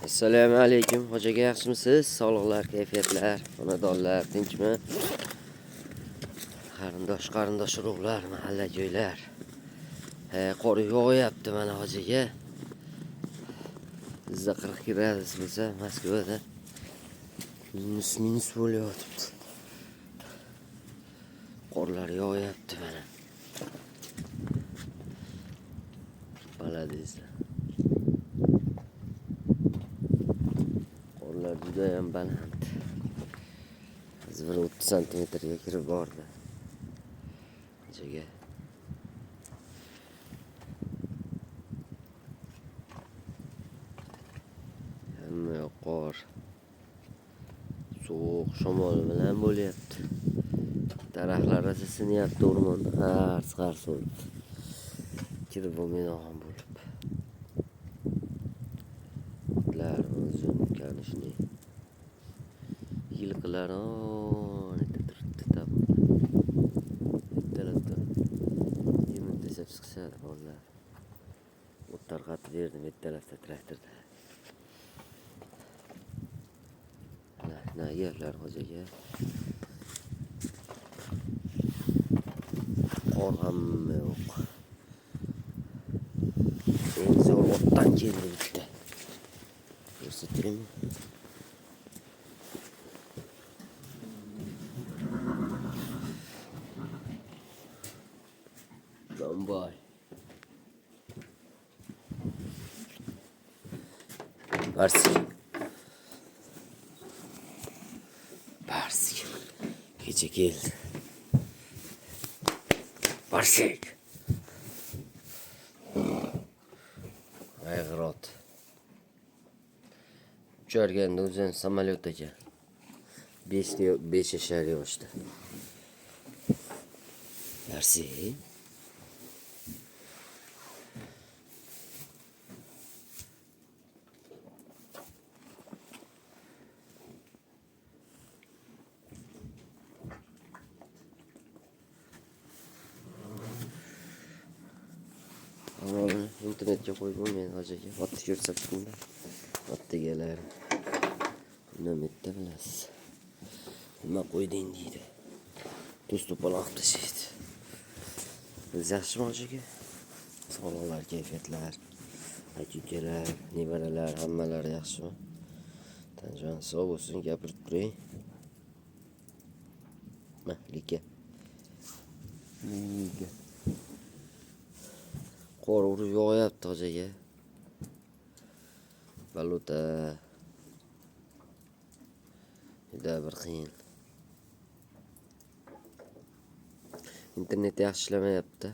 Assalomu alaykum. Hojaga yaxshimisiz? Sog'liqlar, kayfiyatlar, xonadonlar tinchmi? Qarindosh urug'lar, mahalla joylar. Qor yog'yapti mana hojaga. Bizda 40 gradus bo'lsa, Moskvada minus bo'lyapti. Qorlar yog'yapti mana. Baladiyizda. Qorlar juda ham baland. Biz 30 santimetrga kirib bordi. Hojaga. Hamma qor. So'q shamol bilan bo'lyapti. Daraxtlar sinyapti, o'rmon qars bo'lib. Kirib bo'lmaydigan bo'lib. Otlar uzun kanishni. Yilqilar turibdi tam. Bittalabda. Yemin desab chiqishadi bolalar. O't tarqatib berdim bittalabda traktorda. Mana yerlar hojaga. Qor hamma yo'q. Eng zo'r otdan keldi bitta. Ko'rsataymi? Bombay. Barsik. Kecha keldi. Barsik. Ayg'irot. Ucharganda o'zini samolyot ekan. 5 yashar yoshda. Barsik. Internetga qo'yib bo'lmaydi hojaga. Otni ko'rsatdimda. Otdigalar. Nometda bilasiz. Nima qo'yding deydi. Tuz to'paloq tashlaydi. Biz yaxshimi hojaga? Sog'liqlar, kayfiyatlar, aka-ukalar, nevaralar hammalar yaxshimi? Tanjon sog' bo'lsin, gapirib turing. Mahlika. Qor urib yog'yapti hojaga. Valuta. Juda bir qiyin. Internet yaxshi ishlamayapti.